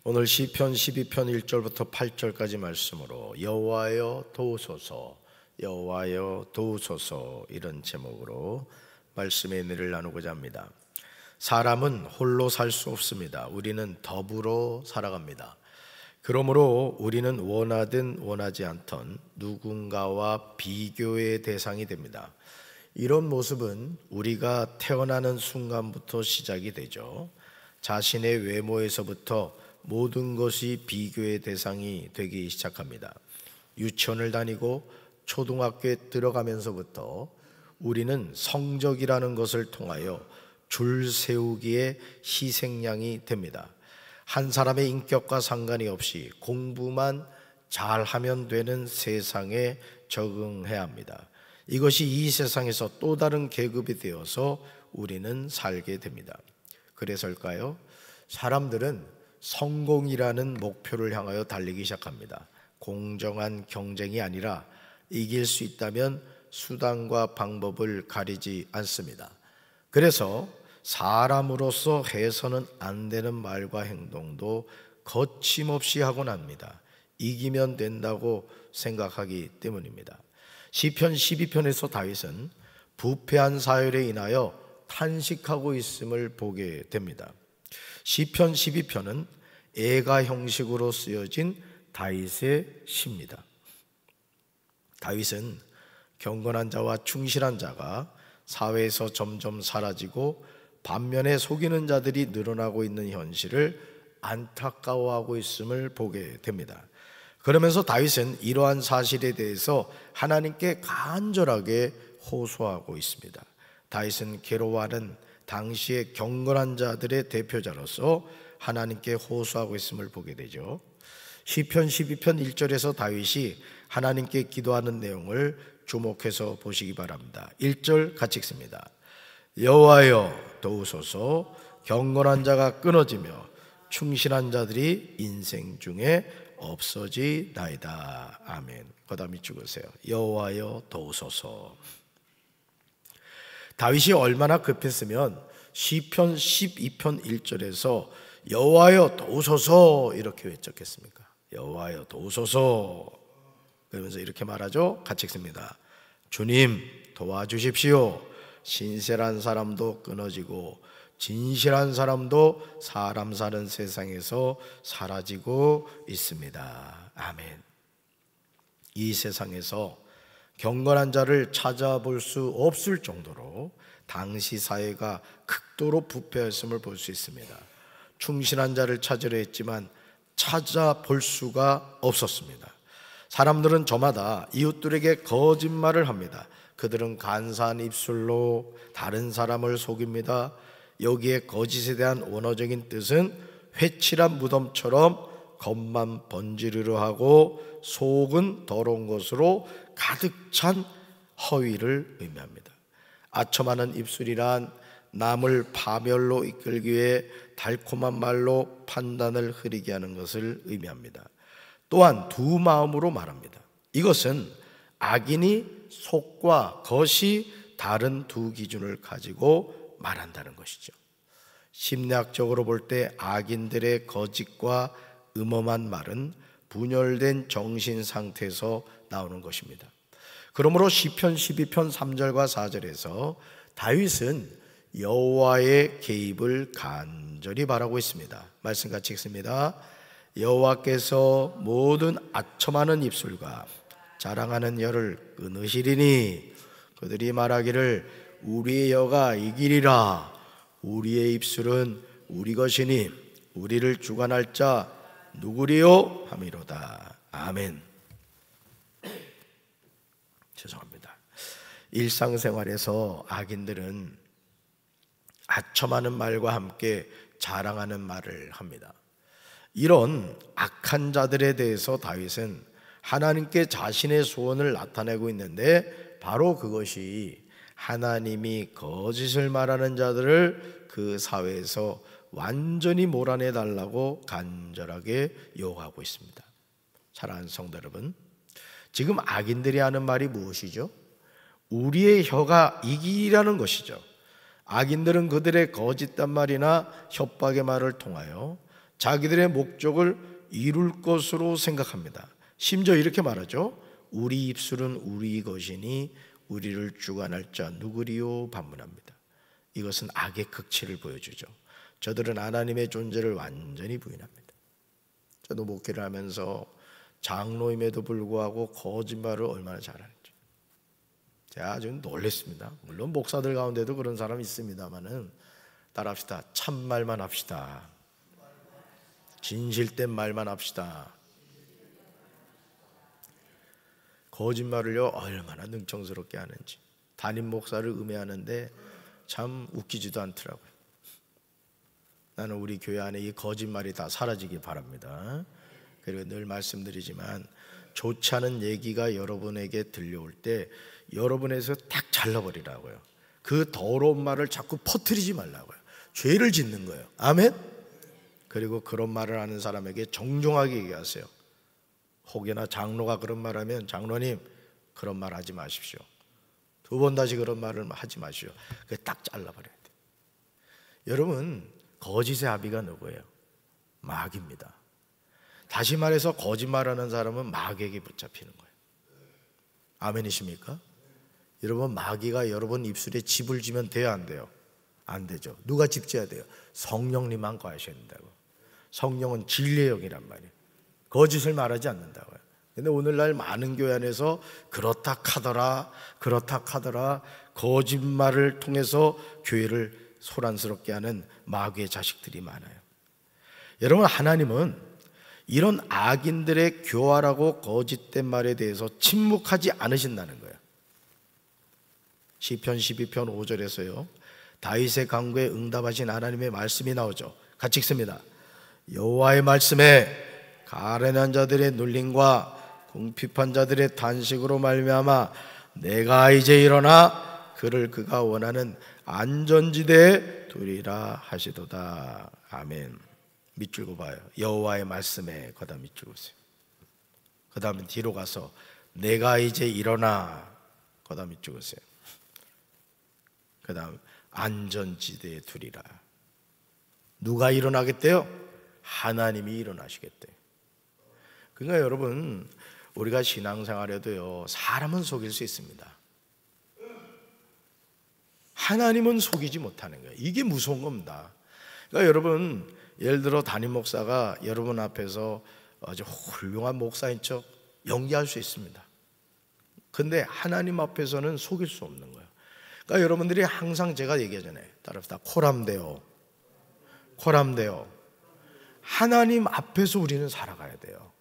오늘 시편 12편 1절부터 8절까지 말씀으로 여호와여 도우소서, 여호와여 도우소서, 이런 제목으로 말씀의 은혜를 나누고자 합니다. 사람은 홀로 살 수 없습니다. 우리는 더불어 살아갑니다. 그러므로 우리는 원하든 원하지 않던 누군가와 비교의 대상이 됩니다. 이런 모습은 우리가 태어나는 순간부터 시작이 되죠. 자신의 외모에서부터 모든 것이 비교의 대상이 되기 시작합니다. 유치원을 다니고 초등학교에 들어가면서부터 우리는 성적이라는 것을 통하여 줄 세우기에 희생양이 됩니다. 한 사람의 인격과 상관이 없이 공부만 잘하면 되는 세상에 적응해야 합니다. 이것이 이 세상에서 또 다른 계급이 되어서 우리는 살게 됩니다. 그래서일까요? 사람들은 성공이라는 목표를 향하여 달리기 시작합니다. 공정한 경쟁이 아니라 이길 수 있다면 수단과 방법을 가리지 않습니다. 그래서 사람으로서 해서는 안 되는 말과 행동도 거침없이 하곤 합니다. 이기면 된다고 생각하기 때문입니다. 시편 12편에서 다윗은 부패한 사열에 인하여 탄식하고 있음을 보게 됩니다. 시편 12편은 애가 형식으로 쓰여진 다윗의 시입니다. 다윗은 경건한 자와 충실한 자가 사회에서 점점 사라지고 반면에 속이는 자들이 늘어나고 있는 현실을 안타까워하고 있음을 보게 됩니다. 그러면서 다윗은 이러한 사실에 대해서 하나님께 간절하게 호소하고 있습니다. 다윗은 괴로워하는 당시의 경건한 자들의 대표자로서 하나님께 호소하고 있음을 보게 되죠. 시편 12편 1절에서 다윗이 하나님께 기도하는 내용을 주목해서 보시기 바랍니다. 1절 같이 읽습니다. 여호와여 도우소서, 경건한 자가 끊어지며 충실한 자들이 인생 중에 없어지나이다. 아멘. 거담이 죽으세요. 여호와여 도우소서. 다윗이 얼마나 급했으면 시편 12편 1절에서 여호와여 도우소서 이렇게 외쳤겠습니까? 여호와여 도우소서. 그러면서 이렇게 말하죠. 같이 읽습니다. 주님 도와주십시오. 신실한 사람도 끊어지고 진실한 사람도 사람 사는 세상에서 사라지고 있습니다. 아멘. 이 세상에서 경건한 자를 찾아볼 수 없을 정도로 당시 사회가 극도로 부패했음을 볼 수 있습니다. 충실한 자를 찾으려 했지만 찾아볼 수가 없었습니다. 사람들은 저마다 이웃들에게 거짓말을 합니다. 그들은 간사한 입술로 다른 사람을 속입니다. 여기에 거짓에 대한 원어적인 뜻은 회칠한 무덤처럼 겉만 번지르르 하고 속은 더러운 것으로 가득 찬 허위를 의미합니다. 아첨하는 입술이란 남을 파멸로 이끌기 위해 달콤한 말로 판단을 흐리게 하는 것을 의미합니다. 또한 두 마음으로 말합니다. 이것은 악인이 속과 겉이 다른 두 기준을 가지고 말한다는 것이죠. 심리학적으로 볼 때 악인들의 거짓과 음험한 말은 분열된 정신 상태에서 나오는 것입니다. 그러므로 시편 12편 3절과 4절에서 다윗은 여호와의 개입을 간절히 바라고 있습니다. 말씀 같이 읽습니다. 여호와께서 모든 아첨하는 입술과 자랑하는 혀를 끊으시리니 그들이 말하기를 우리의 혀가 이기리라. 우리의 입술은 우리 것이니 우리를 주관할 자 누구리요 하미로다. 아멘. 죄송합니다. 일상생활에서 악인들은 아첨하는 말과 함께 자랑하는 말을 합니다. 이런 악한 자들에 대해서 다윗은 하나님께 자신의 소원을 나타내고 있는데 바로 그것이 하나님이 거짓을 말하는 자들을 그 사회에서 완전히 몰아내달라고 간절하게 요구하고 있습니다. 사랑하는 성도 여러분, 지금 악인들이 하는 말이 무엇이죠? 우리의 혀가 이기라는 것이죠. 악인들은 그들의 거짓단 말이나 협박의 말을 통하여 자기들의 목적을 이룰 것으로 생각합니다. 심지어 이렇게 말하죠. 우리 입술은 우리 것이니 우리를 주관할 자 누구리요 반문합니다. 이것은 악의 극치를 보여주죠. 저들은 하나님의 존재를 완전히 부인합니다. 저도 목회를 하면서 장로임에도 불구하고 거짓말을 얼마나 잘하는지 제가 아주 놀랐습니다. 물론 목사들 가운데도 그런 사람이 있습니다만은 따라합시다. 참말만 합시다. 진실된 말만 합시다. 거짓말을요 얼마나 능청스럽게 하는지. 담임 목사를 음해하는데 참 웃기지도 않더라고요. 나는 우리 교회 안에 이 거짓말이 다 사라지길 바랍니다. 그리고 늘 말씀드리지만 좋지 않은 얘기가 여러분에게 들려올 때 여러분에서 딱 잘라버리라고요. 그 더러운 말을 자꾸 퍼뜨리지 말라고요. 죄를 짓는 거예요. 아멘? 그리고 그런 말을 하는 사람에게 정중하게 얘기하세요. 혹여나 장로가 그런 말 하면 장로님 그런 말 하지 마십시오. 2번 다시 그런 말을 하지 마시오. 그게 딱 잘라버려야 돼요. 여러분 거짓의 아비가 누구예요? 마귀입니다. 다시 말해서 거짓말하는 사람은 마귀에게 붙잡히는 거예요. 아멘이십니까? 여러분 마귀가 여러분 입술에 집을 지면 돼요 안 돼요? 안 되죠. 누가 집 지어야 돼요? 성령님만 거하셔야 된다고. 성령은 진리의 영이란 말이에요. 거짓을 말하지 않는다고요. 근데 오늘날 많은 교회 안에서 그렇다 카더라 거짓말을 통해서 교회를 소란스럽게 하는 마귀의 자식들이 많아요. 여러분 하나님은 이런 악인들의 교활하고 거짓된 말에 대해서 침묵하지 않으신다는 거예요. 시편 12편 5절에서요 다윗의 간구에 응답하신 하나님의 말씀이 나오죠. 같이 읽습니다. 여호와의 말씀에 가련한 자들의 눌림과 궁핍한 자들의 단식으로 말미암아 내가 이제 일어나 그를 그가 원하는 안전지대에 두리라 하시도다. 아멘. 밑줄고 봐요. 여호와의 말씀에 거다 밑줄고 보세요. 그 다음에 뒤로 가서 내가 이제 일어나 거다 밑줄고 보세요. 그 다음 안전지대에 두리라. 누가 일어나겠대요? 하나님이 일어나시겠대요. 그러니까 여러분 우리가 신앙생활에도요 사람은 속일 수 있습니다. 하나님은 속이지 못하는 거예요. 이게 무서운 겁니다. 그러니까 여러분 예를 들어 담임 목사가 여러분 앞에서 아주 훌륭한 목사인 척 연기할 수 있습니다. 근데 하나님 앞에서는 속일 수 없는 거예요. 그러니까 여러분들이 항상 제가 얘기하잖아요. 따라합시다. 코람데요. 하나님 앞에서 우리는 살아가야 돼요.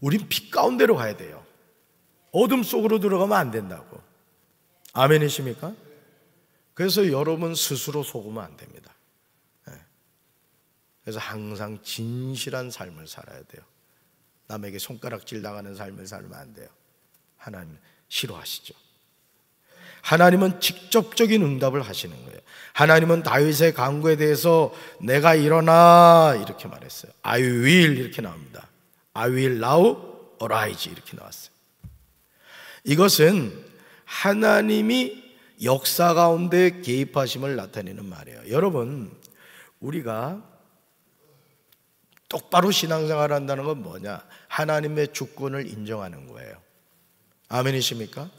우린 빛 가운데로 가야 돼요. 어둠 속으로 들어가면 안 된다고. 아멘이십니까? 그래서 여러분 스스로 속으면 안 됩니다. 그래서 항상 진실한 삶을 살아야 돼요. 남에게 손가락질 당하는 삶을 살면 안 돼요. 하나님 싫어하시죠. 하나님은 직접적인 응답을 하시는 거예요. 하나님은 다윗의 간구에 대해서 내가 일어나 이렇게 말했어요. I will 이렇게 나옵니다. I will now arise 이렇게 나왔어요. 이것은 하나님이 역사 가운데 개입하심을 나타내는 말이에요. 여러분 우리가 똑바로 신앙생활을 한다는 건 뭐냐? 하나님의 주권을 인정하는 거예요. 아멘이십니까?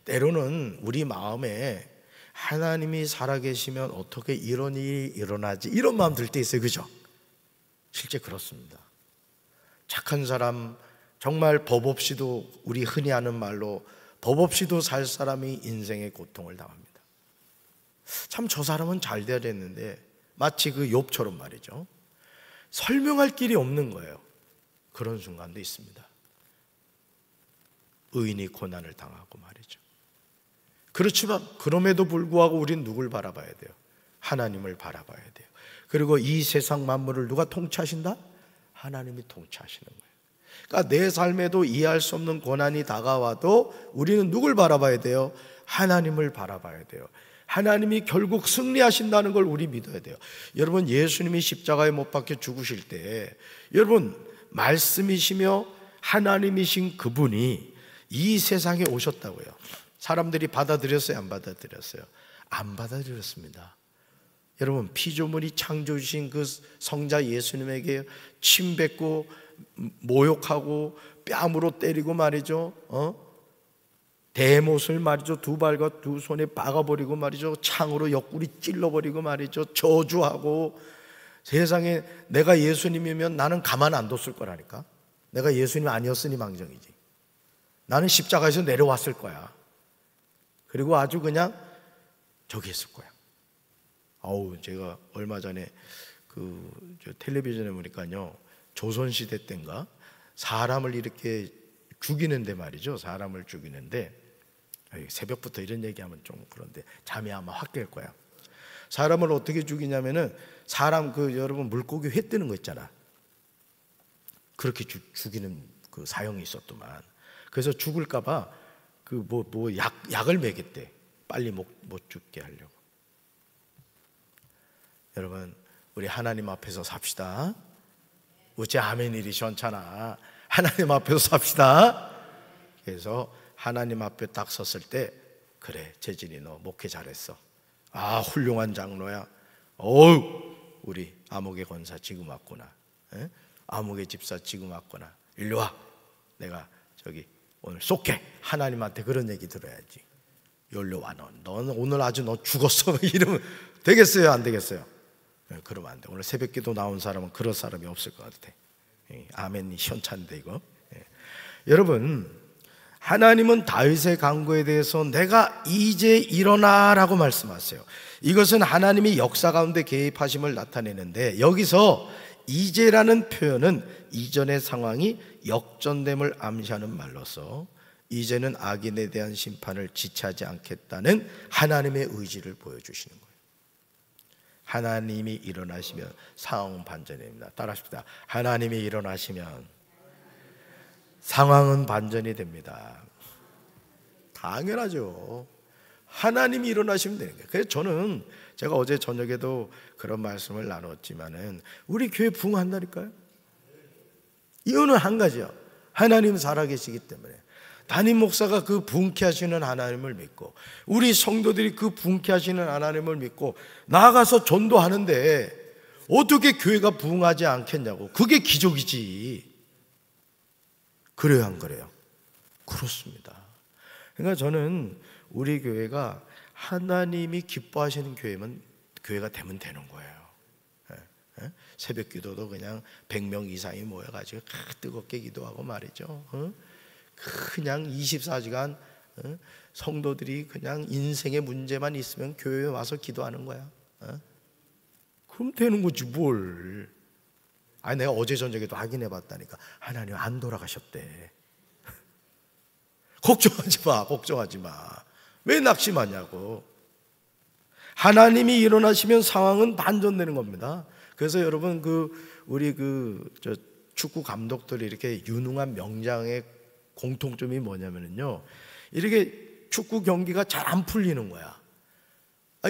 때로는 우리 마음에 하나님이 살아계시면 어떻게 이런 일이 일어나지 이런 마음 들 때 있어요. 그죠? 실제 그렇습니다. 착한 사람 정말 법 없이도 우리 흔히 하는 말로 법 없이도 살 사람이 인생의 고통을 당합니다. 참 저 사람은 잘 돼야 됐는데 마치 그 욥처럼 말이죠. 설명할 길이 없는 거예요. 그런 순간도 있습니다. 의인이 고난을 당하고 말이죠. 그렇지만 그럼에도 불구하고 우리는 누굴 바라봐야 돼요? 하나님을 바라봐야 돼요. 그리고 이 세상 만물을 누가 통치하신다? 하나님이 통치하시는 거예요. 그러니까 내 삶에도 이해할 수 없는 고난이 다가와도 우리는 누굴 바라봐야 돼요? 하나님을 바라봐야 돼요. 하나님이 결국 승리하신다는 걸 우리 믿어야 돼요. 여러분 예수님이 십자가에 못 박혀 죽으실 때 여러분 말씀이시며 하나님이신 그분이 이 세상에 오셨다고요. 사람들이 받아들였어요? 안 받아들였어요? 안 받아들였습니다. 여러분, 피조물이 창조주신 그 성자 예수님에게 침 뱉고 모욕하고 뺨으로 때리고 말이죠, 대못을 말이죠, 두 발과 두 손에 박아버리고 말이죠, 창으로 옆구리 찔러버리고 말이죠, 저주하고. 세상에 내가 예수님이면 나는 가만 안 뒀을 거라니까. 내가 예수님이 아니었으니 망정이지. 나는 십자가에서 내려왔을 거야. 그리고 아주 그냥 저기 했을 거야. 제가 얼마 전에 저 텔레비전에 보니까요, 조선시대 때인가 사람을 이렇게 죽이는데 말이죠, 사람을 죽이는데, 새벽부터 이런 얘기하면 좀 그런데 잠이 아마 확 깰 거야. 사람을 어떻게 죽이냐면은, 사람 여러분 물고기 회 뜨는 거 있잖아. 그렇게 죽이는 그 사형이 있었더만. 그래서 죽을까봐 약을 먹였대. 빨리 못 죽게 하려고. 여러분, 우리 하나님 앞에서 삽시다. 어째 아멘 일이 시원찮아. 하나님 앞에서 삽시다. 그래서 하나님 앞에 딱 섰을 때, 그래, 재진이 너 목회 잘했어. 훌륭한 장로야. 우리 아목의 권사 지금 왔구나. 아목의 집사 지금 왔구나. 일로 와. 내가 저기 오늘 쏠게. 하나님한테 그런 얘기 들어야지. 여기로 와. 너는 오늘 아주 너 죽었어. 이러면 되겠어요, 안 되겠어요? 그러면 안 돼. 오늘 새벽기도 나온 사람은 그럴 사람이 없을 것 같아. 아멘이 시원찮은데 이거. 여러분, 하나님은 다윗의 간구에 대해서 내가 이제 일어나라고 말씀하세요. 이것은 하나님이 역사 가운데 개입하심을 나타내는데, 여기서 이제라는 표현은 이전의 상황이 역전됨을 암시하는 말로서 이제는 악인에 대한 심판을 지체하지 않겠다는 하나님의 의지를 보여주시는 거예요. 하나님이 일어나시면 상황은 반전입니다. 따라하십시다. 하나님이 일어나시면 상황은 반전이 됩니다. 당연하죠. 하나님이 일어나시면 되는 거예요. 그래서 저는 제가 어제 저녁에도 그런 말씀을 나눴지만은 우리 교회 부흥한다니까요. 이유는 한 가지요. 하나님 살아계시기 때문에. 담임 목사가 그 부흥케 하시는 하나님을 믿고, 우리 성도들이 그 부흥케 하시는 하나님을 믿고 나아가서 전도하는데 어떻게 교회가 부흥하지 않겠냐고. 그게 기적이지. 그래요, 안 그래요? 그렇습니다. 그러니까 저는 우리 교회가 하나님이 기뻐하시는 교회가 되면 되는 거예요. 새벽 기도도 그냥 100명 이상이 모여가지고 뜨겁게 기도하고 말이죠. 그냥 24시간 성도들이 그냥 인생의 문제만 있으면 교회에 와서 기도하는 거야. 그럼 되는 거지 뭘. 내가 어제 저녁에도 확인해 봤다니까. 하나님 안 돌아가셨대. 걱정하지 마. 왜 낙심하냐고. 하나님이 일어나시면 상황은 반전되는 겁니다. 그래서 여러분, 우리 축구 감독들이 이렇게 유능한 명장의 공통점이 뭐냐면요, 이렇게 축구 경기가 잘 안 풀리는 거야.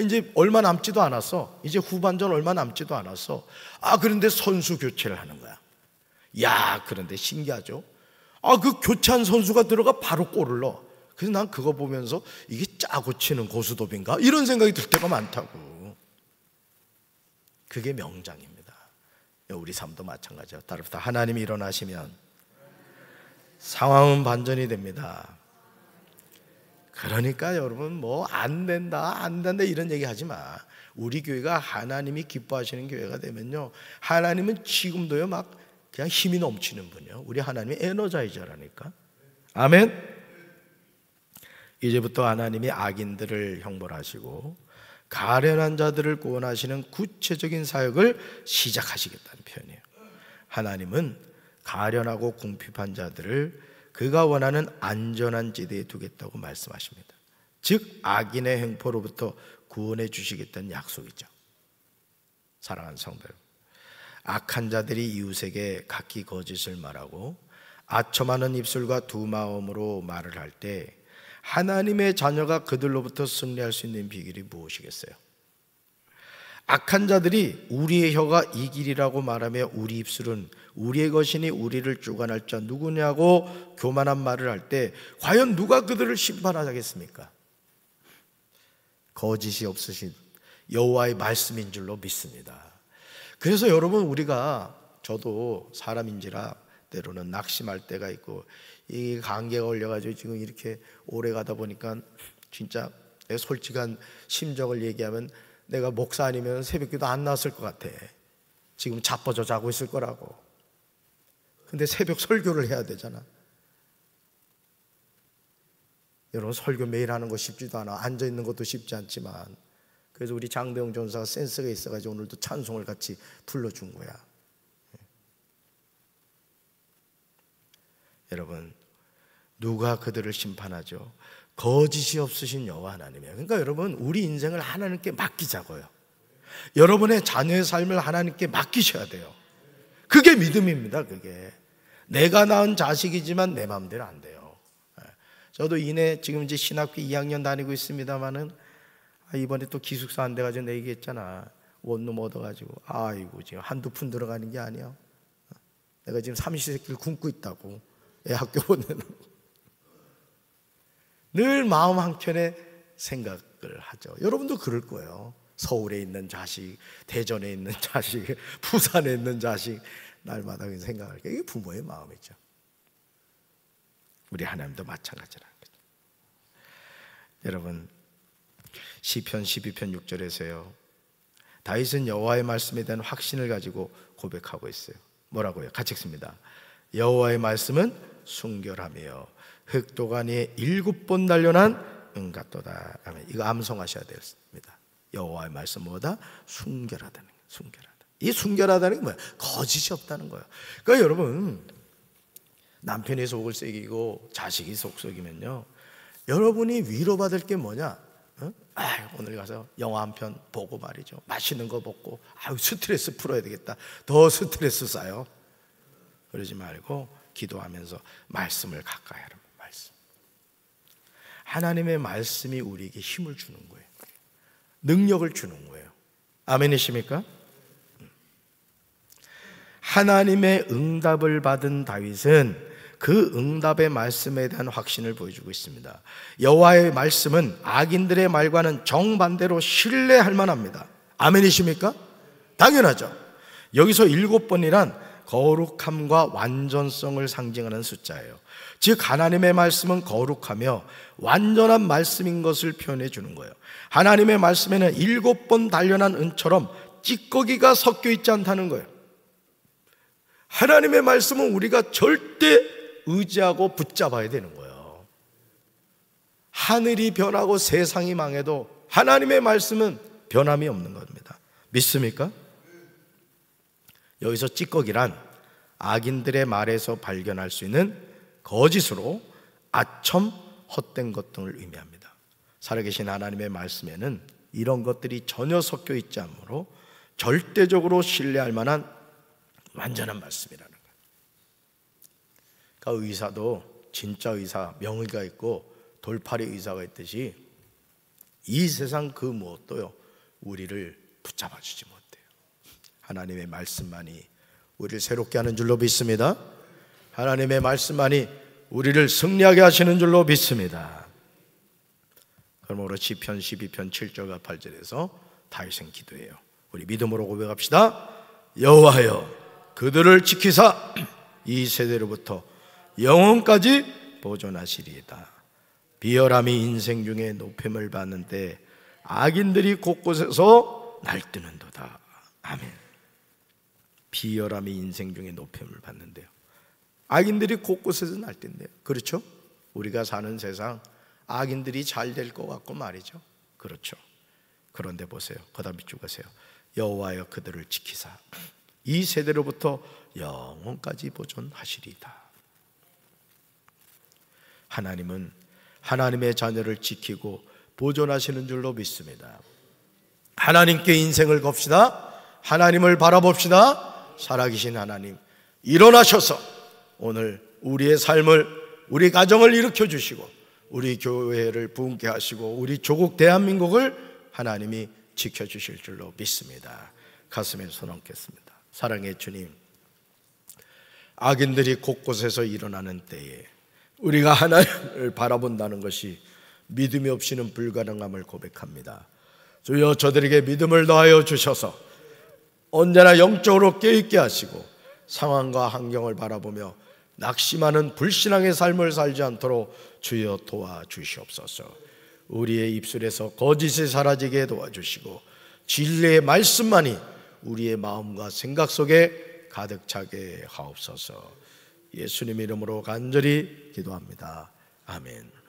이제 얼마 남지도 않았어. 이제 후반전 얼마 남지도 않았어. 그런데 선수 교체를 하는 거야. 그런데 신기하죠? 그 교체한 선수가 들어가 바로 골을 넣어. 그래서 난 그거 보면서 이게 짜고 치는 고스톱인가? 이런 생각이 들 때가 많다고. 그게 명장입니다. 우리 삶도 마찬가지야. 따라합시다. 하나님이 일어나시면 상황은 반전이 됩니다. 그러니까 여러분, 안 된다 이런 얘기 하지 마. 우리 교회가 하나님이 기뻐하시는 교회가 되면요, 하나님은 지금도요 막 그냥 힘이 넘치는 분이요. 우리 하나님이 에너자이저라니까. 아멘. 이제부터 하나님이 악인들을 형벌하시고 가련한 자들을 구원하시는 구체적인 사역을 시작하시겠다는 표현이에요. 하나님은 가련하고 궁핍한 자들을 그가 원하는 안전한 지대에 두겠다고 말씀하십니다. 즉 악인의 횡포로부터 구원해 주시겠다는 약속이죠. 사랑하는 성도 여러분, 악한 자들이 이웃에게 각기 거짓을 말하고 아첨하는 입술과 두 마음으로 말을 할 때 하나님의 자녀가 그들로부터 승리할 수 있는 비결이 무엇이겠어요? 악한 자들이 우리의 혀가 이 길이라고 말하며 우리 입술은 우리의 것이니 우리를 주관할 자 누구냐고 교만한 말을 할 때 과연 누가 그들을 심판하겠습니까? 거짓이 없으신 여호와의 말씀인 줄로 믿습니다. 그래서 여러분, 우리가, 저도 사람인지라 때로는 낙심할 때가 있고, 이 감기가 걸려가지고 지금 이렇게 오래 가다 보니까 진짜 내 솔직한 심정을 얘기하면 내가 목사 아니면 새벽기도 안 나왔을 것 같아. 지금 자빠져 자고 있을 거라고. 근데 새벽 설교를 해야 되잖아. 여러분, 설교 매일 하는 거 쉽지도 않아. 앉아있는 것도 쉽지 않지만, 그래서 우리 장대영 전사가 센스가 있어가지고 오늘도 찬송을 같이 불러준 거야. 여러분, 누가 그들을 심판하죠? 거짓이 없으신 여호와 하나님이에요. 그러니까 여러분, 우리 인생을 하나님께 맡기자고요. 여러분의 자녀의 삶을 하나님께 맡기셔야 돼요. 그게 믿음입니다. 그게 내가 낳은 자식이지만 내 마음대로 안 돼요. 저도 이내 지금 이제 신학교 2학년 다니고 있습니다만은, 이번에 또 기숙사 안 돼가지고 내 얘기했잖아. 원룸 얻어가지고, 아이고 지금 한두 푼 들어가는 게 아니야. 내가 지금 삼시세끼를 굶고 있다고. 애 학교 보내는. 늘 마음 한켠에 생각을 하죠. 여러분도 그럴 거예요. 서울에 있는 자식, 대전에 있는 자식, 부산에 있는 자식, 날마다 생각할 게, 이게 부모의 마음이죠. 우리 하나님도 마찬가지라는 거죠. 여러분, 시편 12편 6절에서요, 다윗은 여호와의 말씀에 대한 확신을 가지고 고백하고 있어요. 뭐라고요? 같이 읽습니다. 여호와의 말씀은 순결하며 흑도가니에 7번 단련한 은같도다. 이거 암송하셔야 됩니다. 여호와의 말씀 뭐다? 순결하다는 거예요. 순결하다. 이 순결하다는 게 뭐야? 거짓이 없다는 거예요. 그러니까 여러분, 남편이 속을 썩이고 자식이 속 썩이면요, 여러분이 위로받을 게 뭐냐? 오늘 가서 영화 한 편 보고 말이죠, 맛있는 거 먹고, 스트레스 풀어야 되겠다. 더 스트레스 쌓여. 그러지 말고 기도하면서 말씀을 가까이 하라. 말씀. 하나님의 말씀이 우리에게 힘을 주는 거예요. 능력을 주는 거예요. 아멘이십니까? 하나님의 응답을 받은 다윗은 그 응답의 말씀에 대한 확신을 보여주고 있습니다. 여호와의 말씀은 악인들의 말과는 정반대로 신뢰할 만합니다. 아멘이십니까? 당연하죠. 여기서 7번이란 거룩함과 완전성을 상징하는 숫자예요. 즉 하나님의 말씀은 거룩하며 완전한 말씀인 것을 표현해 주는 거예요. 하나님의 말씀에는 7번 단련한 은처럼 찌꺼기가 섞여 있지 않다는 거예요. 하나님의 말씀은 우리가 절대 의지하고 붙잡아야 되는 거예요. 하늘이 변하고 세상이 망해도 하나님의 말씀은 변함이 없는 겁니다. 믿습니까? 여기서 찌꺼기란 악인들의 말에서 발견할 수 있는 거짓으로 아첨, 헛된 것 등을 의미합니다. 살아계신 하나님의 말씀에는 이런 것들이 전혀 섞여 있지 않으므로 절대적으로 신뢰할 만한 완전한 말씀이라는 거예요. 그러니까 의사도 진짜 의사, 명의가 있고 돌팔이 의사가 있듯이 이 세상 그 무엇도요, 우리를 붙잡아 주지 못해요. 하나님의 말씀만이 우리를 새롭게 하는 줄로 믿습니다. 하나님의 말씀만이 우리를 승리하게 하시는 줄로 믿습니다. 그러므로 시편 12편 7절과 8절에서 다윗은 기도해요. 우리 믿음으로 고백합시다. 여호와여, 그들을 지키사 이 세대로부터 영원까지 보존하시리이다. 비열함이 인생 중에 높임을 받는데 악인들이 곳곳에서 날뛰는도다. 아멘. 비열함이 인생 중에 높임을 받는데요, 악인들이 곳곳에서 날뛴대요. 그렇죠? 우리가 사는 세상 악인들이 잘 될 것 같고 말이죠. 그렇죠. 그런데 보세요. 거다 밑줄 가세요. 여호와여, 그들을 지키사 이 세대로부터 영원까지 보존하시리이다. 하나님은 하나님의 자녀를 지키고 보존하시는 줄로 믿습니다. 하나님께 인생을 겁시다. 하나님을 바라봅시다. 살아계신 하나님, 일어나셔서 오늘 우리의 삶을, 우리 가정을 일으켜 주시고 우리 교회를 부흥케 하시고 우리 조국 대한민국을 하나님이 지켜주실 줄로 믿습니다. 가슴에 손 얹겠습니다. 사랑의 주님, 악인들이 곳곳에서 일어나는 때에 우리가 하나님을 바라본다는 것이 믿음이 없이는 불가능함을 고백합니다. 주여 저들에게 믿음을 더하여 주셔서 언제나 영적으로 깨있게 하시고 상황과 환경을 바라보며 낙심하는 불신앙의 삶을 살지 않도록 주여 도와주시옵소서. 우리의 입술에서 거짓이 사라지게 도와주시고 진리의 말씀만이 우리의 마음과 생각 속에 가득 차게 하옵소서. 예수님 이름으로 간절히 기도합니다. 아멘.